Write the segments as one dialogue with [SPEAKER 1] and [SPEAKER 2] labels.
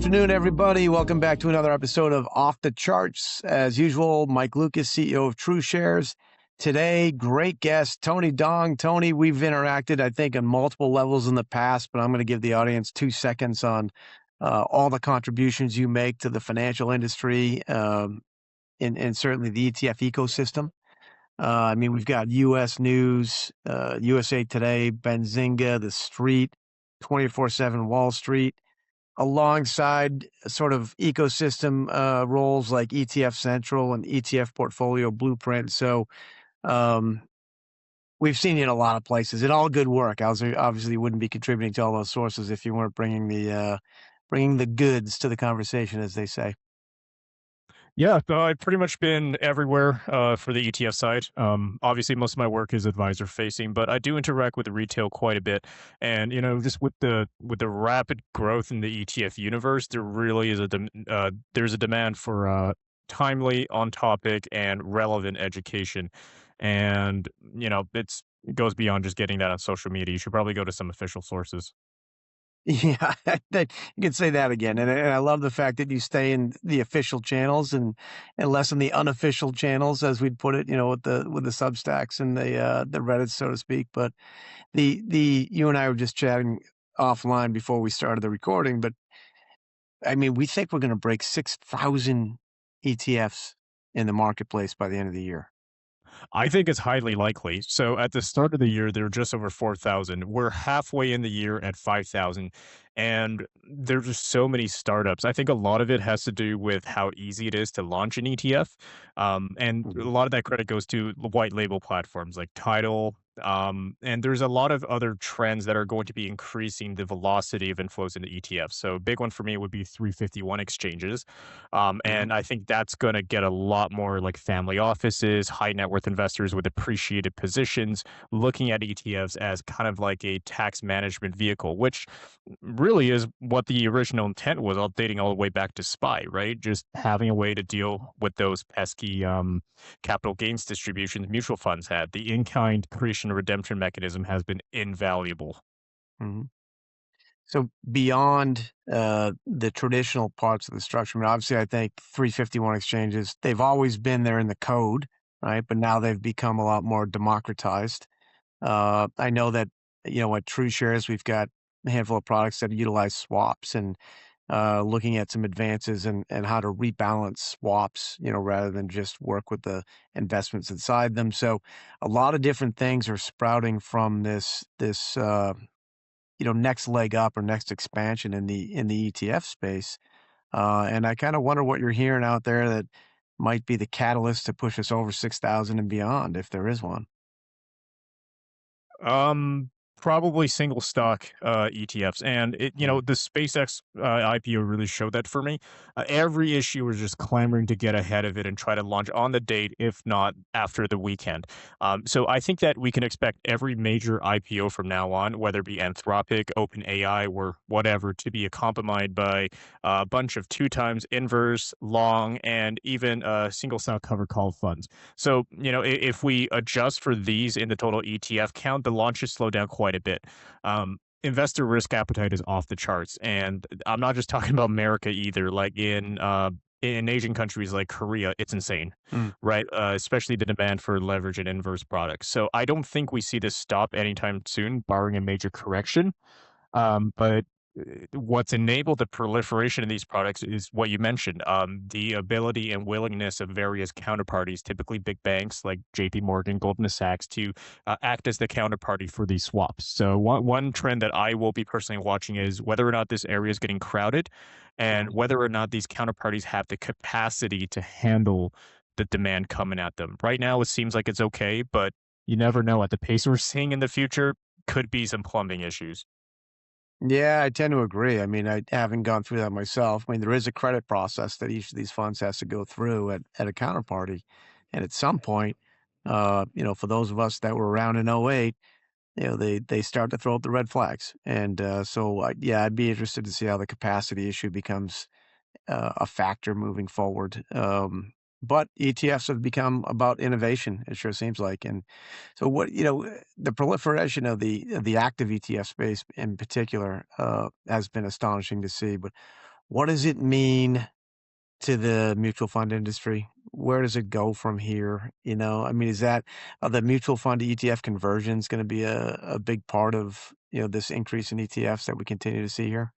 [SPEAKER 1] afternoon, everybody. Welcome back to another episode of Off the Charts. As usual, Mike Loukas, CEO of True Shares. Today, great guest, Tony Dong. Tony, we've interacted, I think, on multiple levels in the past, but I'm going to give the audience 2 seconds on all the contributions you make to the financial industry and certainly the ETF ecosystem. We've got U.S. News, USA Today, Benzinga, The Street, 24/7 Wall Street, alongside sort of ecosystem roles like ETF Central and ETF Portfolio Blueprint. So we've seen you in a lot of places. In all good work. I obviously wouldn't be contributing to all those sources if you weren't bringing the goods to the conversation, as they say.
[SPEAKER 2] Yeah, I've pretty much been everywhere for the ETF side. Obviously, most of my work is advisor facing, but I do interact with the retail quite a bit. And just with the rapid growth in the ETF universe, there really is there's a demand for timely, on topic, and relevant education. And it goes beyond just getting that on social media. You should probably go to some official sources.
[SPEAKER 1] Yeah, you can say that again. And I love the fact that you stay in the official channels and less in the unofficial channels, as we'd put it, with the Substacks and the Reddit, so to speak. But you and I were just chatting offline before we started the recording, but we think we're going to break 6,000 ETFs in the marketplace by the end of the year.
[SPEAKER 2] I think it's highly likely. So at the start of the year, there were just over 4,000. We're halfway in the year at 5,000. And there's just so many startups. I think a lot of it has to do with how easy it is to launch an ETF. And a
[SPEAKER 1] Mhm.
[SPEAKER 2] lot of that credit goes to white label platforms like Tidal. And there's a lot of other trends that are going to be increasing the velocity of inflows into ETFs. So a big one for me would be 351 exchanges.
[SPEAKER 1] Mhm.
[SPEAKER 2] And I think that's going to get a lot more like family offices, high net worth investors with appreciated positions looking at ETFs as kind of like a tax management vehicle, which really is what the original intent was, updating all the way back to SPY, right? Just having a way to deal with those pesky capital gains distributions mutual funds had. The in kind creation and redemption mechanism has been invaluable.
[SPEAKER 1] Mhm. So beyond the traditional parts of the structure, obviously, I think 351 exchanges, they've always been there in the code, right? But now they've become a lot more democratized. I know that, at True Shares, we've got a handful of products that utilize swaps and looking at some advances and how to rebalance swaps, rather than just work with the investments inside them. So a lot of different things are sprouting from this next leg up or next expansion in the ETF space. And I kind of wonder what you're hearing out there that might be the catalyst to push us over 6,000 and beyond, if there is one.
[SPEAKER 2] Probably single stock ETFs, and
[SPEAKER 1] Mm.
[SPEAKER 2] the SpaceX IPO really showed that for me. Every issue was just clamoring to get ahead of it and try to launch on the date, if not after the weekend. So I think that we can expect every major IPO from now on, whether it be Anthropic, OpenAI, or whatever, to be accompanied by a bunch of two times inverse, long, and even single stock cover call funds. So, if we adjust for these in the total ETF count, the launches slow down quite a bit. Investor risk appetite is off the charts. And I'm not just talking about America either. Like in Asian countries like Korea, it's insane,
[SPEAKER 1] Mm.
[SPEAKER 2] right? Especially the demand for leverage and inverse products. So I don't think we see this stop anytime soon, barring a major correction. But what's enabled the proliferation of these products is what you mentioned, the ability and willingness of various counterparties, typically big banks like JP Morgan, Goldman Sachs, to act as the counterparty for these swaps. So one trend that I will be personally watching is whether or not this area is getting crowded and
[SPEAKER 1] Mhm.
[SPEAKER 2] whether or not these counterparties have the capacity to handle the demand coming at them. Right now, it seems like it's okay, but you never know. At the pace we're seeing in the future, could be some plumbing issues.
[SPEAKER 1] Yeah, I tend to agree. I haven't gone through that myself. There is a credit process that each of these funds has to go through at a counterparty. And at some point, for those of us that were around in '08, they start to throw up the red flags. And yeah, I'd be interested to see how the capacity issue becomes a factor moving forward. But ETFs have become about innovation. It sure seems like. And so, the proliferation of the active ETF space in particular has been astonishing to see. But What does it mean to the mutual fund industry? Where does it go from here? I mean, is that the mutual fund to ETF conversions going to be a big part of this increase in ETFs that we continue to see here?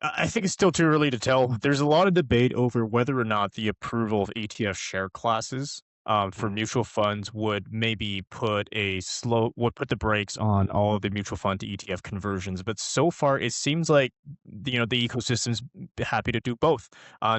[SPEAKER 2] I think it's still too early to tell. There's a lot of debate over whether or not the approval of ETF share classes for
[SPEAKER 1] Mm,
[SPEAKER 2] mutual funds would maybe would put the brakes on all of the mutual fund to ETF conversions. But so far, it seems like the ecosystem's happy to do both,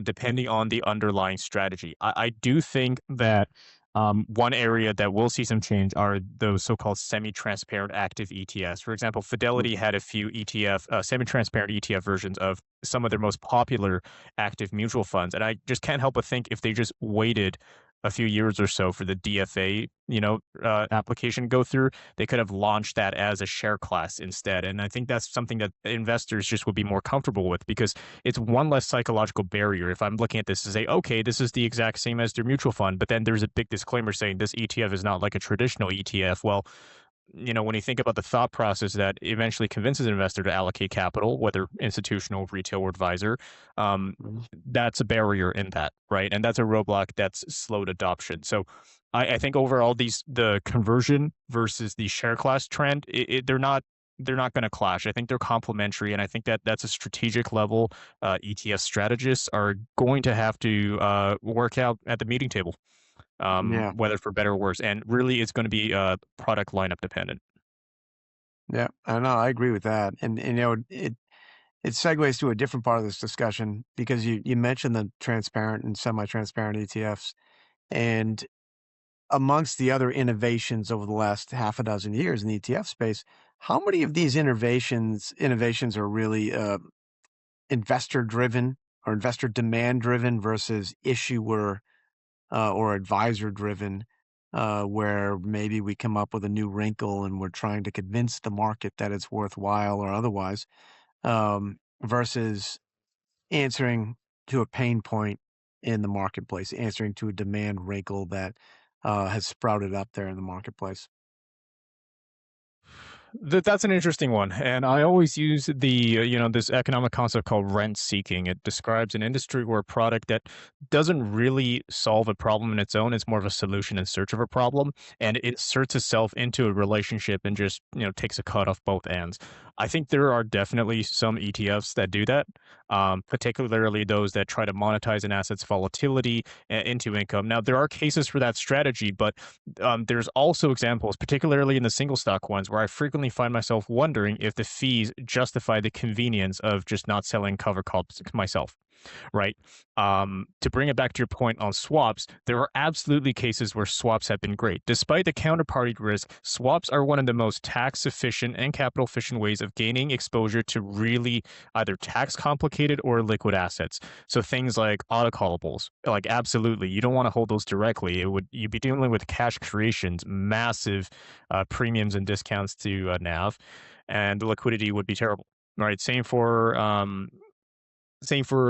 [SPEAKER 2] depending on the underlying strategy. I do think that. One area that will see some change are those so-called semi-transparent active ETFs. For example,
[SPEAKER 1] mm,
[SPEAKER 2] Fidelity had a few semi-transparent ETF versions of some of their most popular active mutual funds, and I just can't help but think if they just waited a few years or so for the DFA, application to go through, they could have launched that as a share class instead. And I think that's something that investors just would be more comfortable with because it's one less psychological barrier. If I'm looking at this to say, okay, this is the exact same as their mutual fund, but then there's a big disclaimer saying this ETF is not like a traditional ETF. Well, when you think about the thought process that eventually convinces an investor to allocate capital, whether institutional, retail, or advisor, um,
[SPEAKER 1] mm.
[SPEAKER 2] that's a barrier in that, right? And that's a roadblock that's slowed adoption. So I think overall, the conversion versus the share class trend, they're not going to clash. I think they're complementary, and I think that that's a strategic level. ETF strategists are going to have to work out at the meeting table,
[SPEAKER 1] Yeah,
[SPEAKER 2] whether for better or worse. And really, it's going to be product lineup dependent.
[SPEAKER 1] yeah, I know. I agree with that, and it segues to a different part of this discussion because you mentioned the transparent and semi-transparent ETFs, and amongst the other innovations over the last half a dozen years in the ETF space, how many of these innovations are really investor driven or investor demand driven versus issuer or advisor driven, where maybe we come up with a new wrinkle and we're trying to convince the market that it's worthwhile or otherwise, versus answering to a pain point in the marketplace, answering to a demand wrinkle that has sprouted up there in the marketplace.
[SPEAKER 2] That's an interesting one, and I always use this economic concept called rent seeking. It describes an industry where a product that doesn't really solve a problem in its own, it's more of a solution in search of a problem, and it inserts itself into a relationship and just takes a cut off both ends. I think there are definitely some ETFs that do that, particularly those that try to monetize an asset's volatility into income. Now there are cases for that strategy, but there's also examples, particularly in the single stock ones, where I frequently find myself wondering if the fees justify the convenience of just not selling cover calls myself, right? To bring it back to your point on swaps, there are absolutely cases where swaps have been great. Despite the counterparty risk, swaps are one of the most tax efficient and capital efficient ways of gaining exposure to really either tax complicated or liquid assets. So things like autocallables, like absolutely, you don't want to hold those directly. You'd be dealing with cash creations, massive premiums and discounts to NAV, and the liquidity would be terrible. Right. Same for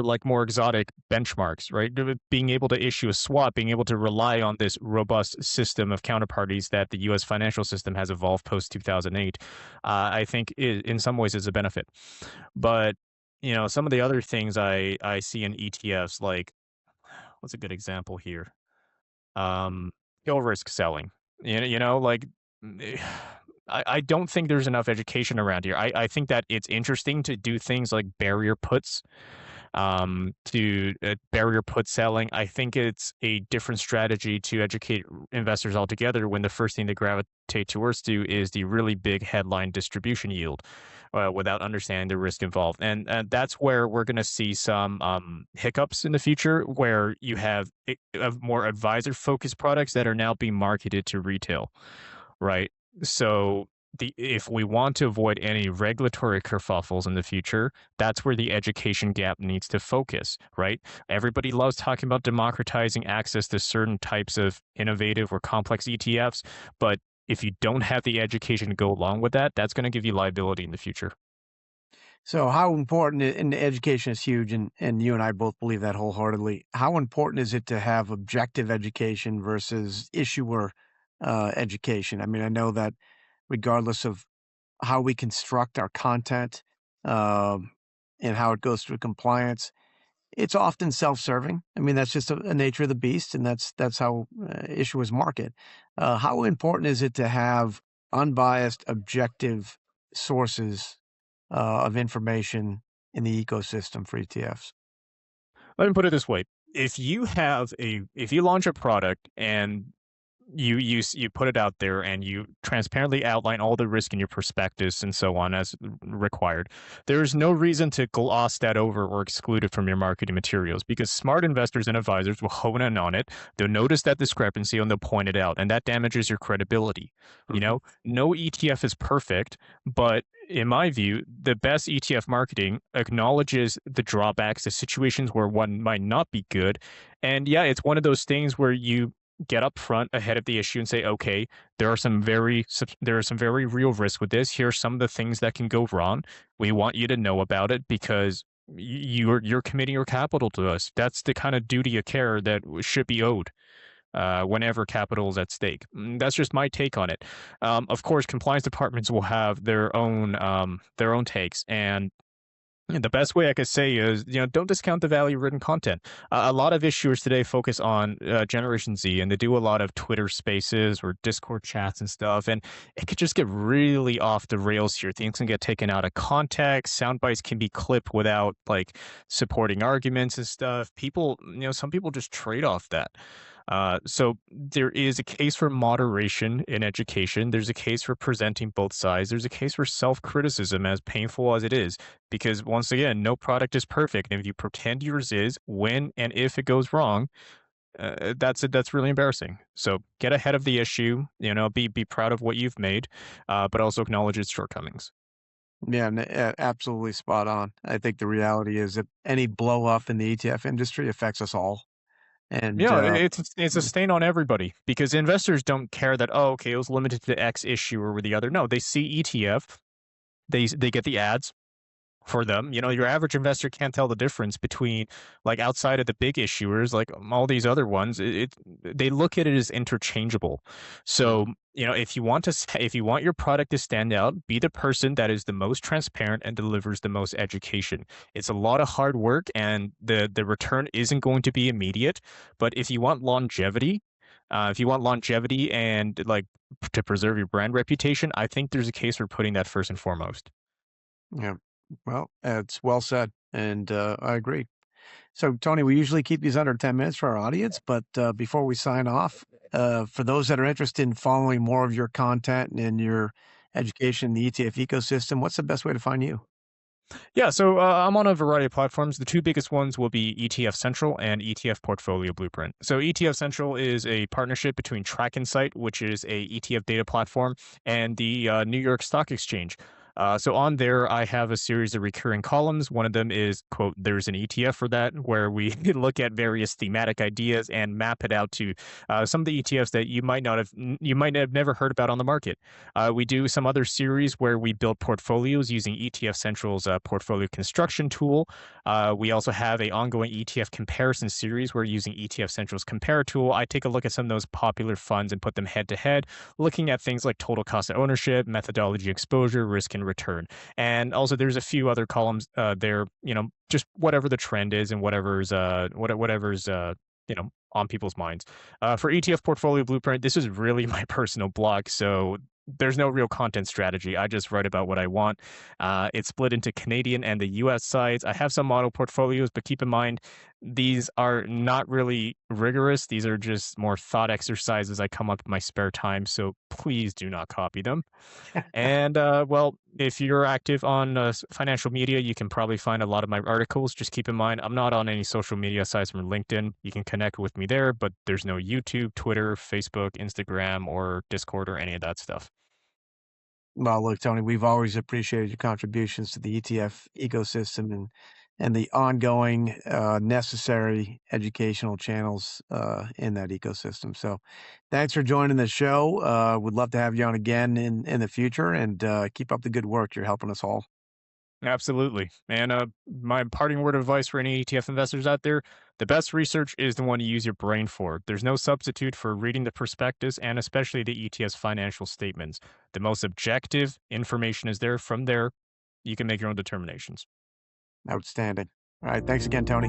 [SPEAKER 2] like more exotic benchmarks, right? Being able to issue a swap, being able to rely on this robust system of counterparties that the US financial system has evolved post 2008, I think in some ways is a benefit. But, some of the other things I see in ETFs, like what's a good example here? Kill risk selling. Like eh, I don't think there's enough education around here. I think that it's interesting to do things like barrier puts to barrier put selling. I think it's a different strategy to educate investors altogether when the first thing they gravitate towards to is the really big headline distribution yield without understanding the risk involved. And that's where we're going to see some hiccups in the future where you have more advisor focused products that are now being marketed to retail, right? So if we want to avoid any regulatory kerfuffles in the future, that's where the education gap needs to focus, right? Everybody loves talking about democratizing access to certain types of innovative or complex ETFs, but if you don't have the education to go along with that, that's going to give you liability in the future.
[SPEAKER 1] So how important and education is huge, and you and I both believe that wholeheartedly. How important is it to have objective education versus issuer education? I mean, I know that regardless of how we construct our content um, and how it goes through compliance, it's often self-serving. I mean, that's just a nature of the beast, and that's how issuers market. How important is it to have unbiased, objective sources of information in the ecosystem for ETFs?
[SPEAKER 2] Let me put it this way. If you launch a product and you put it out there and you transparently outline all the risk in your prospectus and so on as required, there's no reason to gloss that over or exclude it from your marketing materials because smart investors and advisors will hone in on it. They'll notice that discrepancy and they'll point it out, and that damages your credibility. You
[SPEAKER 1] Mhm.
[SPEAKER 2] know, no ETF is perfect, but in my view, the best ETF marketing acknowledges the drawbacks, the situations where one might not be good. And yeah, it's one of those things where you get up front ahead of the issue and say, okay, there are some very real risks with this. Here are some of the things that can go wrong. We want you to know about it because you're committing your capital to us. That's the kind of duty of care that should be owed whenever capital is at stake. That's just my take on it. Of course, compliance departments will have their own takes, and the best way I could say is, don't discount the value of written content. A lot of issuers today focus on Generation Z, and they do a lot of Twitter Spaces or Discord chats and stuff, and it could just get really off the rails here. Things can get taken out of context. Sound bites can be clipped without like supporting arguments and stuff. Some people just trade off that. So there is a case for moderation in education. There's a case for presenting both sides. There's a case for self-criticism, as painful as it is, because once again, no product is perfect. And if you pretend yours is, when and if it goes wrong, that's really embarrassing. So get ahead of the issue. Be proud of what you've made, but also acknowledge its shortcomings.
[SPEAKER 1] Yeah, absolutely spot on. I think the reality is that any blow up in the ETF industry affects us all. And
[SPEAKER 2] Yeah, it's a stain on everybody because investors don't care that, oh, okay, it was limited to X issue or the other. No, they see ETF, they get the ads for them. Your average investor can't tell the difference between like outside of the big issuers, like all these other ones. They look at it as interchangeable. So, if you want your product to stand out, be the person that is the most transparent and delivers the most education. It's a lot of hard work and the return isn't going to be immediate. But if you want longevity and like to preserve your brand reputation, I think there's a case for putting that first and foremost.
[SPEAKER 1] yeah, well, it's well said. And I agree. So, Tony, we usually keep these under 10 minutes for our audience, but before we sign off, for those that are interested in following more of your content and your education in the ETF ecosystem, what's the best way to find you?
[SPEAKER 2] Yeah, so I'm on a variety of platforms. The two biggest ones will be ETF Central and ETF Portfolio Blueprint. So ETF Central is a partnership between Track Insight, which is a ETF data platform, and the New York Stock Exchange. So on there, I have a series of recurring columns. One of them is, quote, there's an ETF for that, where we look at various thematic ideas and map it out to some of the ETFs that you might have never heard about on the market. We do some other series where we build portfolios using ETF Central's portfolio construction tool. We also have a ongoing ETF comparison series where using ETF Central's compare tool, I take a look at some of those popular funds and put them head to head, looking at things like total cost of ownership, methodology exposure, risk and return. And also there's a few other columns there, just whatever the trend is and whatever's on people's minds. For ETF Portfolio Blueprint, this is really my personal blog. So there's no real content strategy. I just write about what I want. It's split into Canadian and the US sides. I have some model portfolios, but keep in mind, these are not really rigorous. These are just more thought exercises I come up in my spare time. So please do not copy them. And well, if you're active on financial media, you can probably find a lot of my articles. Just keep in mind, I'm not on any social media sites from LinkedIn. You can connect with me there, but there's no YouTube, Twitter, Facebook, Instagram, or Discord or any of that stuff.
[SPEAKER 1] Well, look, Tony, we've always appreciated your contributions to the ETF ecosystem and the ongoing necessary educational channels in that ecosystem. So, thanks for joining the show. Would love to have you on again in the future, and keep up the good work. You're helping us all.
[SPEAKER 2] Absolutely. And my parting word of advice for any ETF investors out there, the best research is the one you use your brain for. There's no substitute for reading the prospectus and especially the ETF's financial statements. The most objective information is there. From there, you can make your own determinations.
[SPEAKER 1] Outstanding. All right. Thanks again, Tony.